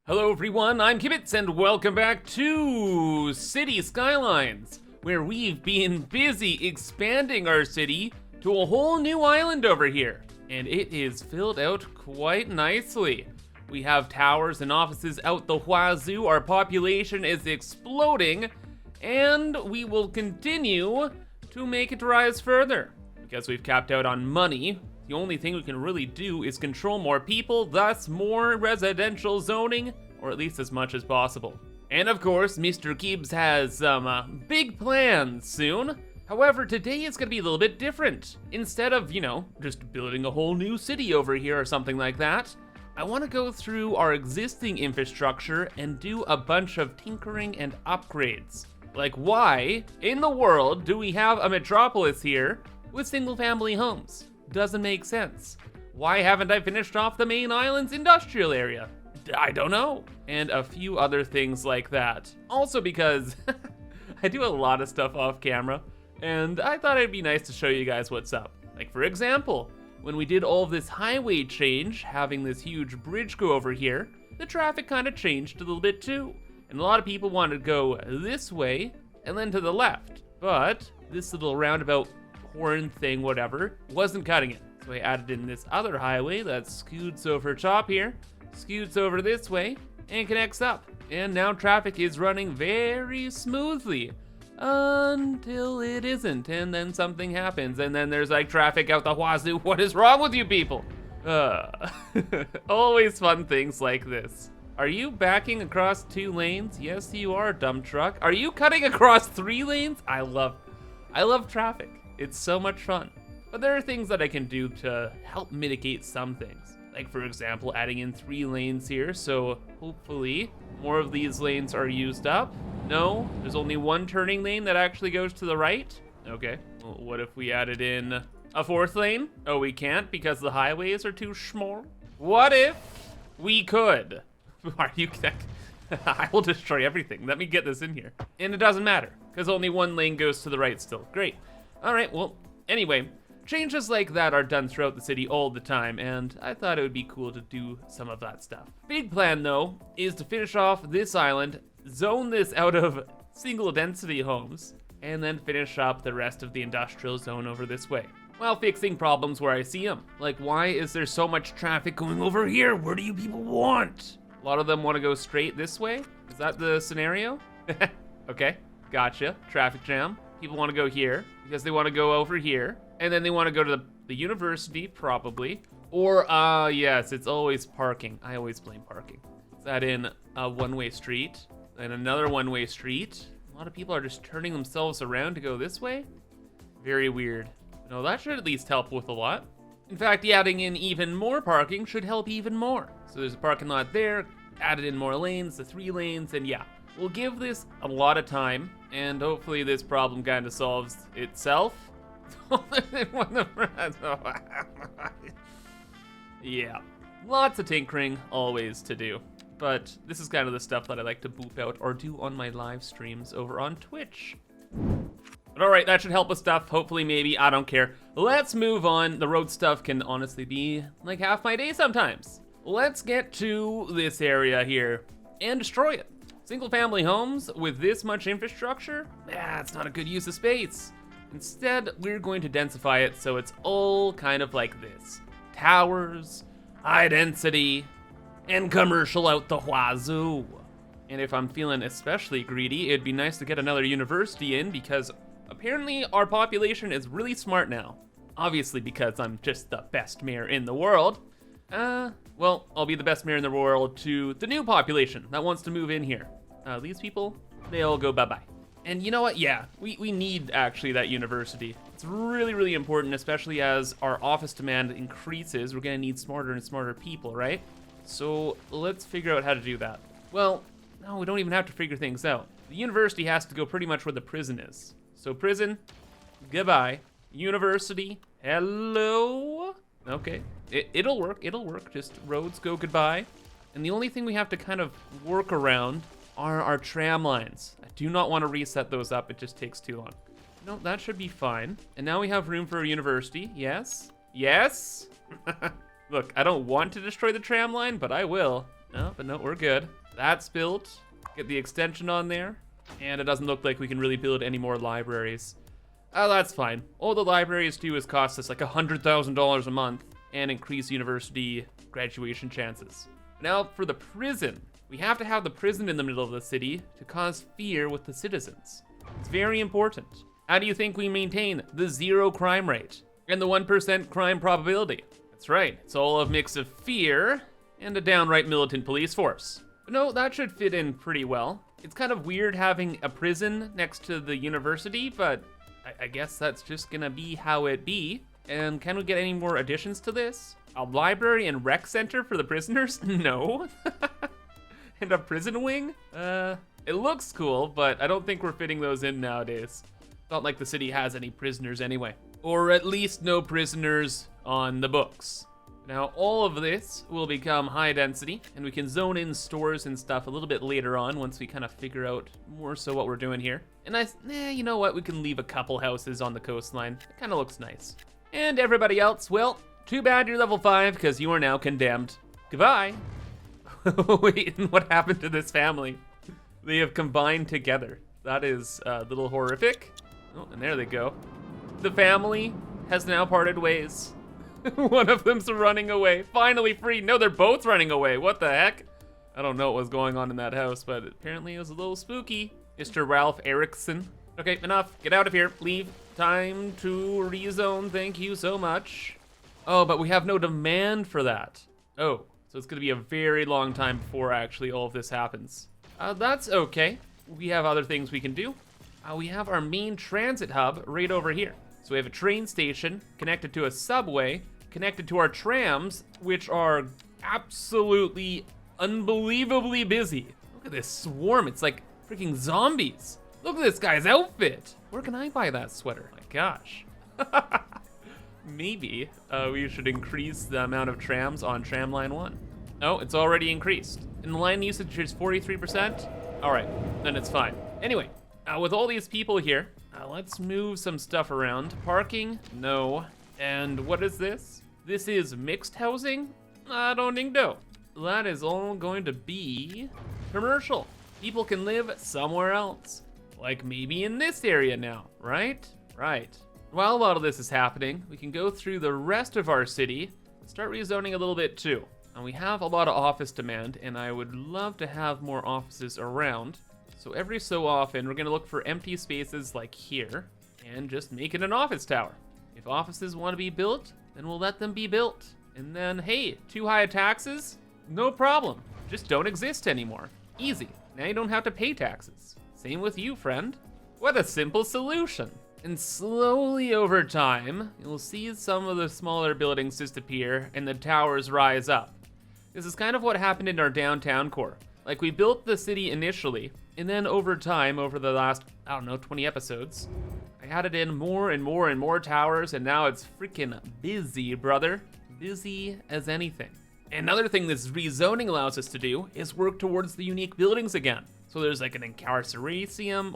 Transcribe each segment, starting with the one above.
Hello everyone, I'm ImKibitz and welcome back to City Skylines, where we've been busy expanding our city to a whole new island over here. And it is filled out quite nicely. We have towers and offices out the wazoo, our population is exploding, and we will continue to make it rise further. Because we've capped out on money, the only thing we can really do is control more people, thus more residential zoning, or at least as much as possible. And of course, Mr. Gibbs has some big plans soon. However, today is gonna be a little bit different. Instead of, just building a whole new city over here or something like that, I wanna go through our existing infrastructure and do a bunch of tinkering and upgrades. Like, why in the world do we have a metropolis here with single family homes? Doesn't make sense. Why haven't I finished off the main island's industrial area? I don't know. And a few other things like that. Also because I do a lot of stuff off camera, and I thought it'd be nice to show you guys what's up. Like, for example, when we did all of this highway change, having this huge bridge go over here, the traffic kind of changed a little bit too. And a lot of people wanted to go this way and then to the left. But this little roundabout horn thing, whatever, wasn't cutting it. So I added in this other highway that scoots over top here, scoots over this way, and connects up. And now traffic is running very smoothly until it isn't, and then something happens, and then there's like traffic out the wazoo. What is wrong with you people? Always fun things like this. Are you backing across 2 lanes? Yes, you are, dumb truck. Are you cutting across 3 lanes? I love traffic. It's so much fun. But there are things that I can do to help mitigate some things. Like, for example, adding in 3 lanes here, so hopefully more of these lanes are used up. No, there's only 1 turning lane that actually goes to the right. Okay, well, what if we added in a 4th lane? Oh, we can't because the highways are too small? What if we could? Are you I will destroy everything. Let me get this in here. And it doesn't matter, because only 1 lane goes to the right still. Great. All right, well, anyway, changes like that are done throughout the city all the time, and I thought it would be cool to do some of that stuff. Big plan, though, is to finish off this island, zone this out of single density homes, and then finish up the rest of the industrial zone over this way, while fixing problems where I see them. Like, why is there so much traffic going over here? Where do you people want? A lot of them want to go straight this way? Is that the scenario? Okay, gotcha. Traffic jam. People want to go here because they want to go over here, and then they want to go to the university, probably. Or, yes, it's always parking. I always blame parking. Is that in a one-way street? And another one-way street? A lot of people are just turning themselves around to go this way? Very weird. No, that should at least help with a lot. In fact, adding in even more parking should help even more. So there's a parking lot there, added in more lanes, the 3 lanes, and yeah. We'll give this a lot of time, and hopefully this problem kind of solves itself. Yeah, lots of tinkering, always to do. But this is kind of the stuff that I like to boop out or do on my live streams over on Twitch. But all right, that should help with stuff. Hopefully, maybe, I don't care. Let's move on. The road stuff can honestly be like half my day sometimes. Let's get to this area here and destroy it. Single family homes with this much infrastructure? It's not a good use of space. Instead, we're going to densify it so it's all kind of like this. Towers, high density, and commercial out the wazoo. And if I'm feeling especially greedy, it'd be nice to get another university in because apparently our population is really smart now. Obviously because I'm just the best mayor in the world. Well, I'll be the best mayor in the world to the new population that wants to move in here. These people, they all go bye-bye. And you know what? Yeah, we need actually that university. It's really, really important, especially as our office demand increases. We're gonna need smarter and smarter people, right? So let's figure out how to do that. Well, no, we don't even have to figure things out. The university has to go pretty much where the prison is. So prison, goodbye. University, hello? Okay, it'll work, just roads go goodbye. And the only thing we have to kind of work around are our tram lines. I do not want to reset those up, it just takes too long. No, that should be fine. And now we have room for a university, yes? Yes? Look, I don't want to destroy the tram line, but I will. No, but no, we're good. That's built. Get the extension on there. And it doesn't look like we can really build any more libraries. Oh, that's fine. All the libraries do is cost us like $100,000 a month and increase university graduation chances. Now for the prison. We have to have the prison in the middle of the city to cause fear with the citizens. It's very important. How do you think we maintain the 0 crime rate and the 1% crime probability? That's right, it's all a mix of fear and a downright militant police force. But no, that should fit in pretty well. It's kind of weird having a prison next to the university, but I guess that's just gonna be how it be. And can we get any more additions to this? A library and rec center for the prisoners? No. And a prison wing? It looks cool, but I don't think we're fitting those in nowadays. Not like the city has any prisoners anyway. Or at least no prisoners on the books. Now all of this will become high density, and we can zone in stores and stuff a little bit later on once we kind of figure out more so what we're doing here. And you know what, we can leave a couple houses on the coastline. It kind of looks nice. And everybody else, well, too bad you're level 5 because you are now condemned. Goodbye. Wait, and what happened to this family? They have combined together. That is a little horrific. Oh, and there they go. The family has now parted ways. One of them's running away. Finally free. No, they're both running away. What the heck? I don't know what was going on in that house, but apparently it was a little spooky. Mr. Ralph Erickson. Okay, enough. Get out of here. Leave. Time to rezone. Thank you so much. Oh, but we have no demand for that. Oh, so it's gonna be a very long time before actually all of this happens. That's okay. We have other things we can do. We have our main transit hub right over here. So we have a train station connected to a subway, connected to our trams, which are absolutely unbelievably busy. Look at this swarm, it's like freaking zombies. Look at this guy's outfit. Where can I buy that sweater? My gosh. Maybe we should increase the amount of trams on tram line 1. Oh, it's already increased. And the line usage is 43%. All right, then it's fine. Anyway, with all these people here, let's move some stuff around. Parking, no. And what is this? This is mixed housing? I don't think so. That is all going to be commercial. People can live somewhere else. Like maybe in this area now, right? Right. While a lot of this is happening, we can go through the rest of our city and start rezoning a little bit too. And we have a lot of office demand, and I would love to have more offices around. So every so often, we're gonna look for empty spaces like here and just make it an office tower. If offices wanna be built, then we'll let them be built. And then, hey, too high taxes? No problem, just don't exist anymore. Easy, now you don't have to pay taxes. Same with you, friend. What a simple solution. And slowly over time, you'll see some of the smaller buildings disappear and the towers rise up. This is kind of what happened in our downtown core. Like we built the city initially, and then over time, over the last, 20 episodes, I added in more and more and more towers, and now it's freaking busy, brother. Busy as anything. Another thing this rezoning allows us to do is work towards the unique buildings again. So there's like an incarceratium,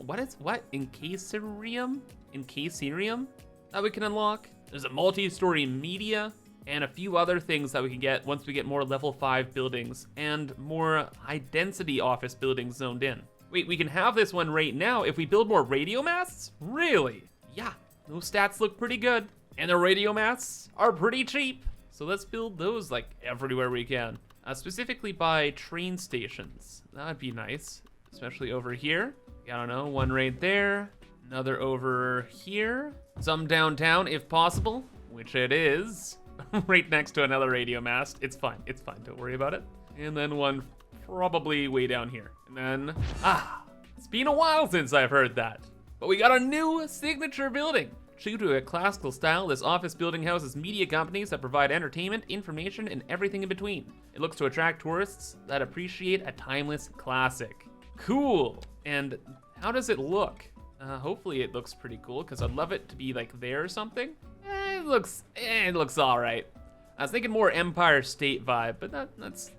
Incasarium that we can unlock. There's a multi-story media and a few other things that we can get once we get more level 5 buildings and more high density office buildings zoned in. Wait, we can have this one right now if we build more radio masts? Really? Yeah, those stats look pretty good. And the radio masts are pretty cheap. So let's build those like everywhere we can. Specifically by train stations. That'd be nice, especially over here. I don't know, one right there, another over here. Some downtown if possible, which it is. Right next to another radio mast. It's fine, don't worry about it. And then one probably way down here. And then, it's been a while since I've heard that. But we got a new signature building. True to a classical style, this office building houses media companies that provide entertainment, information, and everything in between. It looks to attract tourists that appreciate a timeless classic. Cool. And how does it look? Hopefully it looks pretty cool, because I'd love it to be like there or something. It looks all right. I was thinking more Empire State vibe, but that's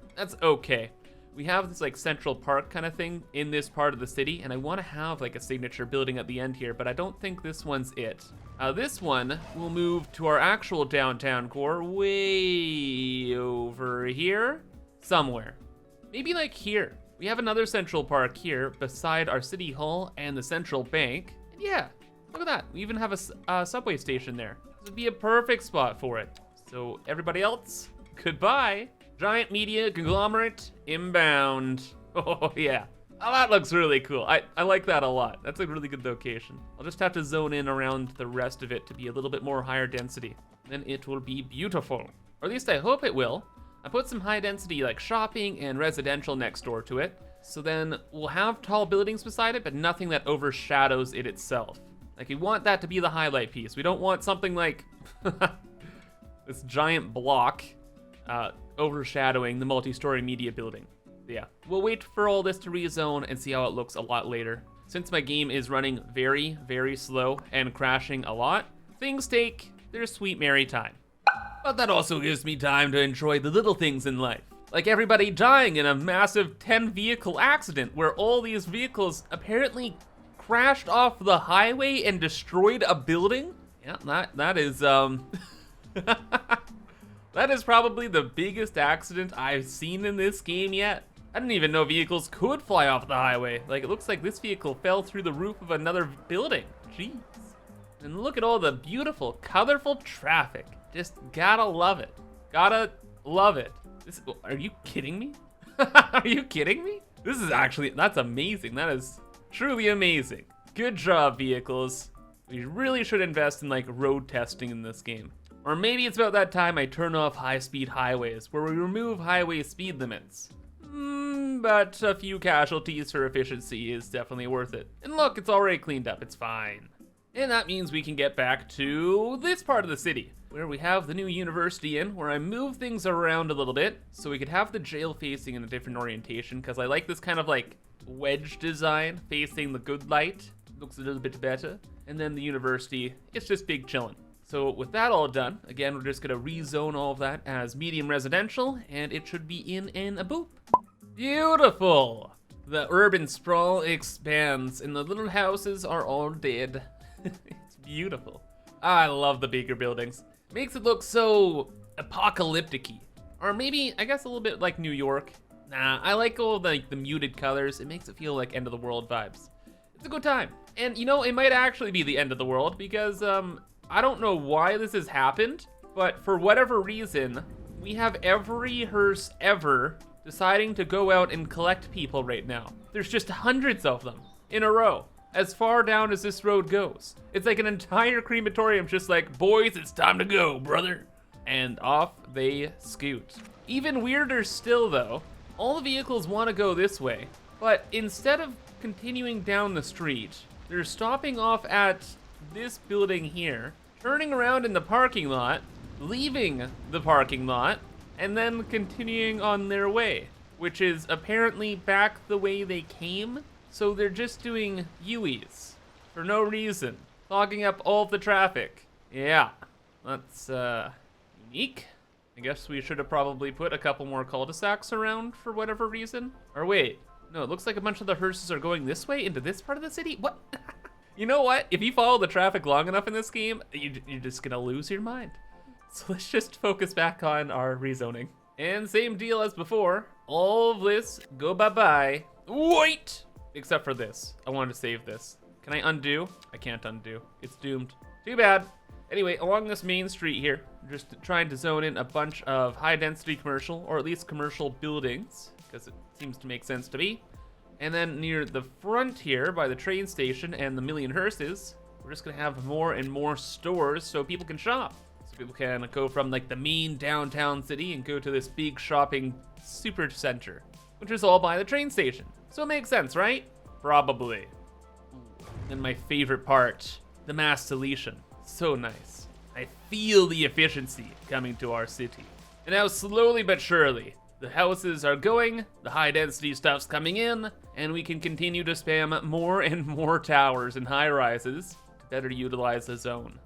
okay. We have this like Central Park kind of thing in this part of the city, and I want to have like a signature building at the end here, but I don't think this one's it. This one will move to our actual downtown core way over here somewhere. Maybe like here. We have another central park here beside our city hall and the central bank. And yeah, look at that. We even have a subway station there. This would be a perfect spot for it. So everybody else, goodbye. Giant media conglomerate inbound. Oh yeah. Oh, that looks really cool. I like that a lot. That's a really good location. I'll just have to zone in around the rest of it to be a little bit more higher density. Then it will be beautiful. Or at least I hope it will. I put some high density like shopping and residential next door to it. So then we'll have tall buildings beside it, but nothing that overshadows it itself. Like we want that to be the highlight piece. We don't want something like this giant block overshadowing the multi-story media building. Yeah, we'll wait for all this to rezone and see how it looks a lot later. Since my game is running very, very slow and crashing a lot, things take their sweet merry time. But that also gives me time to enjoy the little things in life. Like everybody dying in a massive 10 vehicle accident where all these vehicles apparently crashed off the highway and destroyed a building. Yeah, that is that is probably the biggest accident I've seen in this game yet. I didn't even know vehicles could fly off the highway. Like it looks like this vehicle fell through the roof of another building. Jeez. And look at all the beautiful, colorful traffic. Just gotta love it. Gotta love it. Are you kidding me? Are you kidding me? This is actually, that's amazing. That is truly amazing. Good job, vehicles. We really should invest in like road testing in this game. Or maybe it's about that time I turn off high-speed highways where we remove highway speed limits. But a few casualties for efficiency is definitely worth it. And look, it's already cleaned up, it's fine. And that means we can get back to this part of the city, where we have the new university in, where I move things around a little bit, so we could have the jail facing in a different orientation, because I like this kind of like wedge design facing the good light. Looks a little bit better. And then the university, it's just big chillin'. So with that all done, again, we're just gonna rezone all of that as medium residential, and it should be in a boop. Beautiful! The urban sprawl expands, and the little houses are all dead. It's beautiful. I love the bigger buildings. Makes it look so apocalyptic-y. Or maybe, I guess a little bit like New York. Nah, I like all the muted colors. It makes it feel like end of the world vibes. It's a good time. And you know, it might actually be the end of the world because I don't know why this has happened, but for whatever reason, we have every hearse ever deciding to go out and collect people right now. There's just hundreds of them in a row, as far down as this road goes. It's like an entire crematorium just like, boys, it's time to go, brother. And off they scoot. Even weirder still though, all the vehicles want to go this way, but instead of continuing down the street, they're stopping off at this building here, turning around in the parking lot, leaving the parking lot, and then continuing on their way, which is apparently back the way they came. So they're just doing U-E's for no reason, clogging up all the traffic. Yeah, that's unique. I guess we should have probably put a couple more cul-de-sacs around for whatever reason. Or wait, no, it looks like a bunch of the hearses are going this way into this part of the city. What? You know what? If you follow the traffic long enough in this game, you're just gonna lose your mind. So let's just focus back on our rezoning. And same deal as before. All of this, go bye-bye. Wait! Except for this. I wanted to save this. Can I undo? I can't undo. It's doomed. Too bad. Anyway, along this main street here, I'm just trying to zone in a bunch of high-density commercial, or at least commercial buildings, because it seems to make sense to me. And then near the front here, by the train station and the million hearses, we're just gonna have more and more stores so people can shop. So people can go from like the mean downtown city and go to this big shopping super center, which is all by the train station. So it makes sense, right? Probably. And my favorite part, the mass deletion. So nice. I feel the efficiency coming to our city. And now slowly but surely, the houses are going, the high density stuff's coming in, and we can continue to spam more and more towers and high rises to better utilize the zone.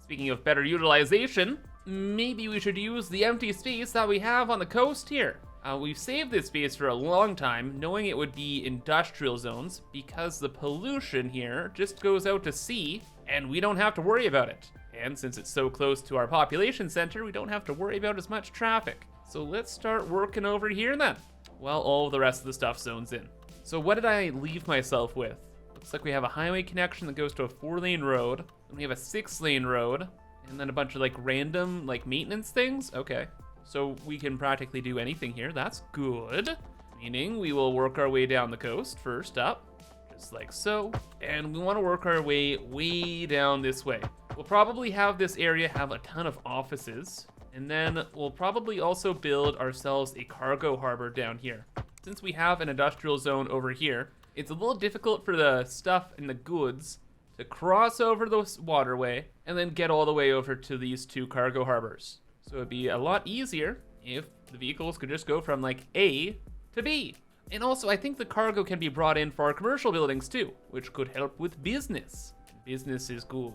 Speaking of better utilization, maybe we should use the empty space that we have on the coast here. We've saved this space for a long time, knowing it would be industrial zones because the pollution here just goes out to sea and we don't have to worry about it. And since it's so close to our population center, we don't have to worry about as much traffic. So let's start working over here then. while all of the rest of the stuff zones in. So what did I leave myself with? Looks like we have a highway connection that goes to a 4-lane road, and we have a 6-lane road, and then a bunch of like random like maintenance things. Okay, so we can practically do anything here. That's good. Meaning we will work our way down the coast first up, just like so, and we want to work our way down this way. We'll probably have this area have a ton of offices, and then we'll probably also build ourselves a cargo harbor down here. Since we have an industrial zone over here, it's a little difficult for the stuff and the goods to cross over the waterway and then get all the way over to these 2 cargo harbors. So it'd be a lot easier if the vehicles could just go from like A to B. And also I think the cargo can be brought in for our commercial buildings too, which could help with business. Business is good.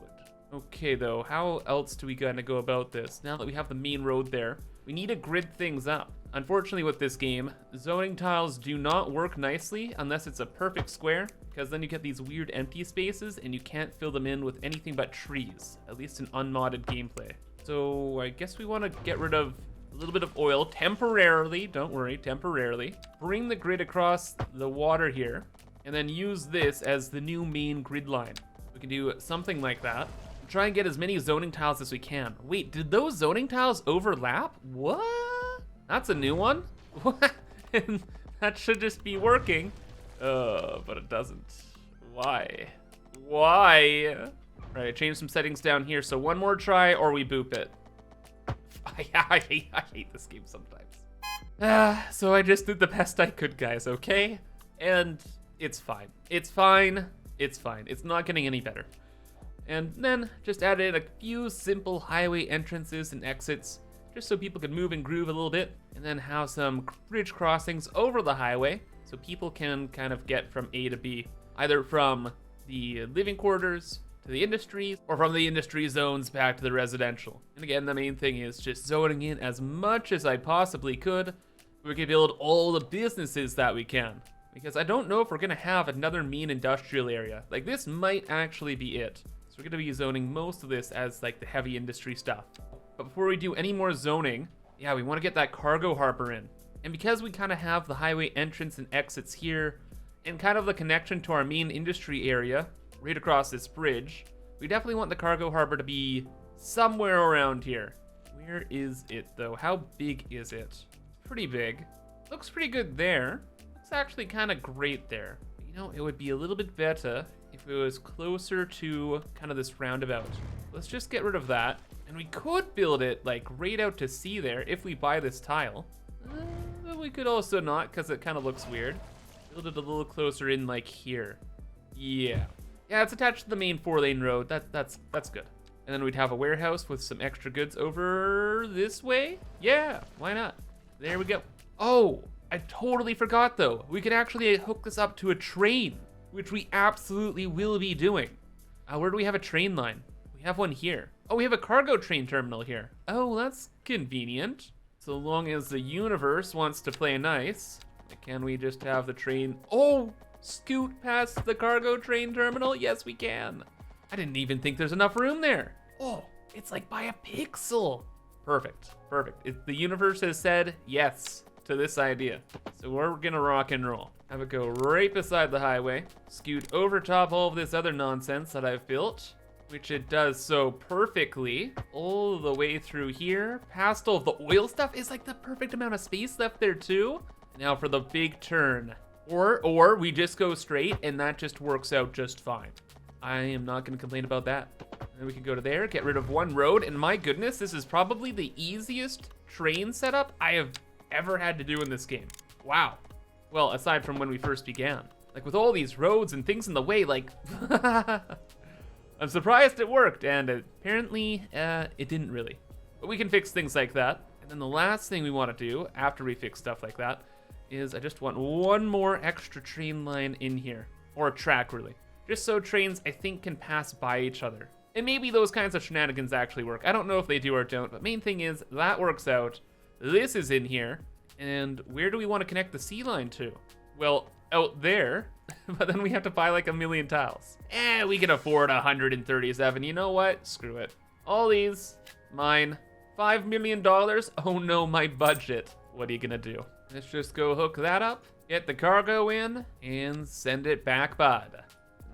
Okay though, how else do we gotta go about this? Now that we have the main road there, we need to grid things up. Unfortunately with this game, zoning tiles do not work nicely unless it's a perfect square, because then you get these weird empty spaces and you can't fill them in with anything but trees, at least in unmodded gameplay. So I guess we want to get rid of a little bit of oil temporarily, don't worry, temporarily. Bring the grid across the water here, and then use this as the new main grid line. We can do something like that. Try and get as many zoning tiles as we can. Wait, did those zoning tiles overlap? What? That's a new one? What? And that should just be working. But it doesn't. Why? Why? All right, change some settings down here. So one more try or we boop it. I hate this game sometimes. So I just did the best I could, guys, okay? And it's fine. It's fine. It's fine. It's not getting any better. And then just add in a few simple highway entrances and exits, just so people can move and groove a little bit, and then have some bridge crossings over the highway so people can kind of get from A to B, either from the living quarters to the industries, or from the industry zones back to the residential. And again, the main thing is just zoning in as much as I possibly could so we can build all the businesses that we can. Because I don't know if we're gonna have another mean industrial area. Like, this might actually be it. So we're gonna be zoning most of this as like the heavy industry stuff. But before we do any more zoning, yeah, we wanna get that cargo harbor in. And because we kind of have the highway entrance and exits here, and kind of the connection to our main industry area, right across this bridge, we definitely want the cargo harbor to be somewhere around here. Where is it though? How big is it? Pretty big. Looks pretty good there. It's actually kind of great there. You know, it would be a little bit better if it was closer to kind of this roundabout. Let's just get rid of that. And we could build it like right out to sea there if we buy this tile. But we could also not, because it kind of looks weird. Build it a little closer in like here. Yeah. Yeah, it's attached to the main 4-lane road. That's good. And then we'd have a warehouse with some extra goods over this way. Yeah, why not? There we go. Oh, I totally forgot though. We could actually hook this up to a train, which we absolutely will be doing. Where do we have a train line? We have one here. Oh, we have a cargo train terminal here. Oh, that's convenient. So long as the universe wants to play nice, can we just have the train? Oh, scoot past the cargo train terminal? Yes, we can. I didn't even think there's enough room there. Oh, it's like by a pixel. Perfect, perfect. The universe has said yes to this idea. So we're gonna rock and roll. Have it go right beside the highway, scoot over top all of this other nonsense that I've built, which it does so perfectly, all the way through here, past all of the oil stuff. Is like the perfect amount of space left there too. Now for the big turn. Or we just go straight and that just works out just fine. I am not gonna complain about that. And then we can go to there, get rid of one road, and my goodness, this is probably the easiest train setup I have ever had to do in this game. Wow. Well, aside from when we first began. Like with all these roads and things in the way, like, I'm surprised it worked, and apparently it didn't really. But we can fix things like that. And then the last thing we wanna do after we fix stuff like that is I just want one more extra train line in here, or a track really. Just so trains, I think, can pass by each other. And maybe those kinds of shenanigans actually work. I don't know if they do or don't, but main thing is that works out. This is in here. And where do we want to connect the sea line to? Well, out there, but then we have to buy like 1,000,000 tiles. We can afford 137. You know what? Screw it. All these, mine. $5 million? Oh no, my budget. What are you gonna do? Let's just go hook that up, get the cargo in, and send it back, bud.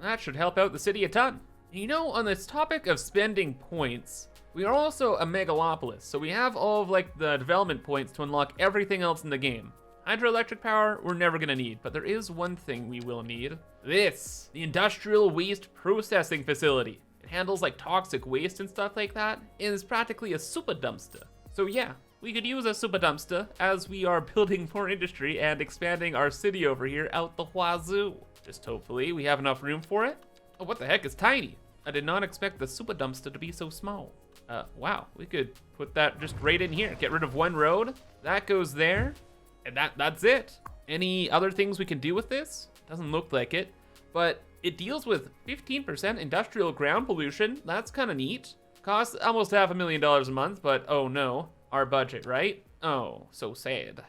That should help out the city a ton. You know, on this topic of spending points, we are also a megalopolis, so we have all of like the development points to unlock everything else in the game. Hydroelectric power, we're never gonna need, but there is one thing we will need. This, the Industrial Waste Processing Facility. It handles like toxic waste and stuff like that, and is practically a super dumpster. So yeah, we could use a super dumpster as we are building more industry and expanding our city over here out the wazoo. Just hopefully we have enough room for it. Oh, what the heck is tiny? I did not expect the super dumpster to be so small. Wow, we could put that just right in here. Get rid of one road, that goes there, and that's it. Any other things we can do with this? Doesn't look like it, but it deals with 15% industrial ground pollution. That's kind of neat. Costs almost $500,000 a month, but oh no, our budget, right? Oh, so sad.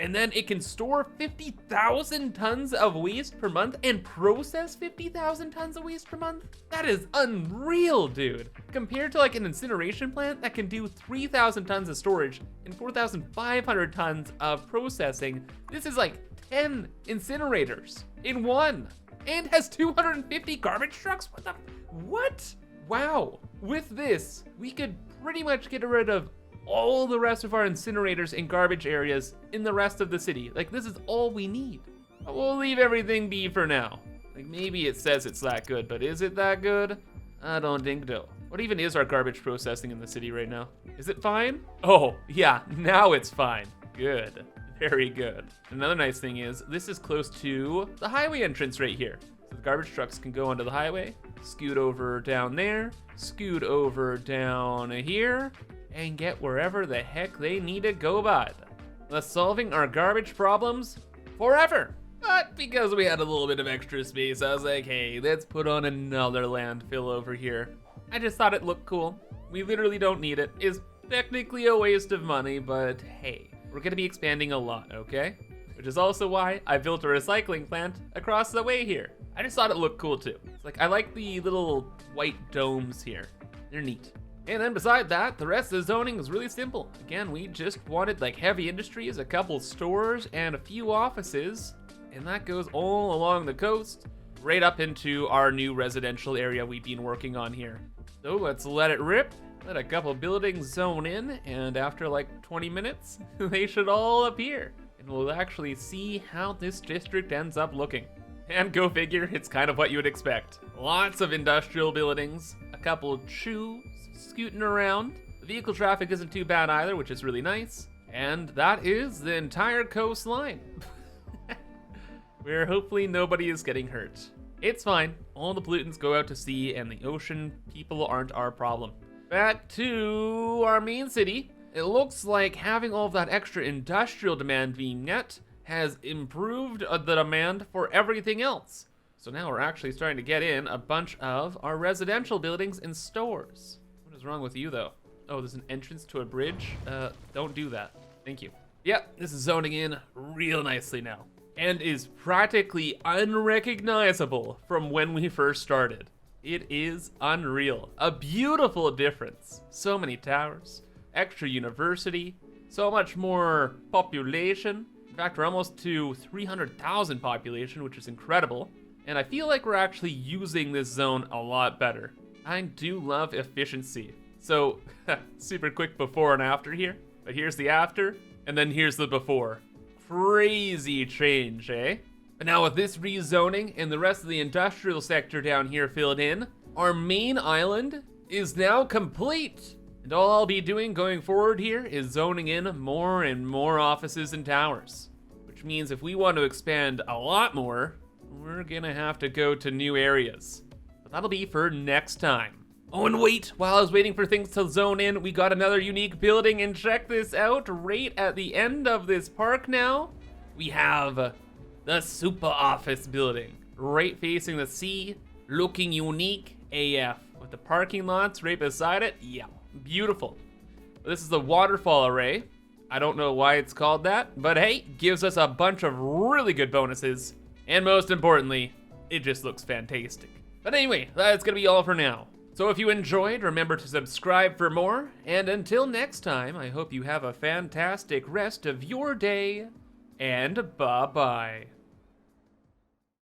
And then it can store 50,000 tons of waste per month and process 50,000 tons of waste per month? That is unreal, dude. Compared to like an incineration plant that can do 3,000 tons of storage and 4,500 tons of processing, this is like 10 incinerators in one. And has 250 garbage trucks? What? Wow. With this, we could pretty much get rid of all the rest of our incinerators and garbage areas in the rest of the city. Like, this is all we need. But we'll leave everything be for now. Like, maybe it says it's that good, but is it that good? I don't think so. What even is our garbage processing in the city right now? Is it fine? Oh, yeah, now it's fine. Good, very good. Another nice thing is, this is close to the highway entrance right here. So the garbage trucks can go onto the highway, scoot over down there, scoot over down here, and get wherever the heck they need to go, bud. Thus solving our garbage problems forever. But because we had a little bit of extra space, I was like, hey, let's put on another landfill over here. I just thought it looked cool. We literally don't need it. It's technically a waste of money, but hey, we're gonna be expanding a lot, okay? Which is also why I built a recycling plant across the way here. I just thought it looked cool too. It's like, I like the little white domes here. They're neat. And then beside that, the rest of the zoning is really simple. Again, we just wanted like heavy industries, a couple stores, and a few offices. And that goes all along the coast, right up into our new residential area we've been working on here. So let's let it rip, let a couple buildings zone in, and after like 20 minutes, they should all appear. And we'll actually see how this district ends up looking. And go figure, it's kind of what you would expect. Lots of industrial buildings, a couple chews scooting around. The vehicle traffic isn't too bad either, which is really nice. And that is the entire coastline. Where hopefully nobody is getting hurt. It's fine, all the pollutants go out to sea and the ocean people aren't our problem. Back to our main city. It looks like having all of that extra industrial demand being met has improved the demand for everything else. So now we're actually starting to get in a bunch of our residential buildings and stores. What is wrong with you though? Oh, there's an entrance to a bridge? Don't do that. Thank you. Yep, this is zoning in real nicely now. And is practically unrecognizable from when we first started. It is unreal. A beautiful difference. So many towers, extra university, so much more population. In fact, we're almost to 300,000 population, which is incredible. And I feel like we're actually using this zone a lot better. I do love efficiency. So, super quick before and after here. But here's the after, and then here's the before. Crazy change, eh? But now with this rezoning and the rest of the industrial sector down here filled in, our main island is now complete. And all I'll be doing going forward here is zoning in more and more offices and towers. Which means if we want to expand a lot more, we're gonna have to go to new areas. But that'll be for next time. Oh, and wait, while I was waiting for things to zone in, we got another unique building, and check this out, right at the end of this park now, we have the super office building, right facing the sea, looking unique AF, with the parking lots right beside it. Yeah, beautiful. This is the waterfall array. I don't know why it's called that, but hey, gives us a bunch of really good bonuses, and most importantly, it just looks fantastic. But anyway, that's gonna be all for now. So if you enjoyed, remember to subscribe for more, and until next time, I hope you have a fantastic rest of your day. and bye-bye.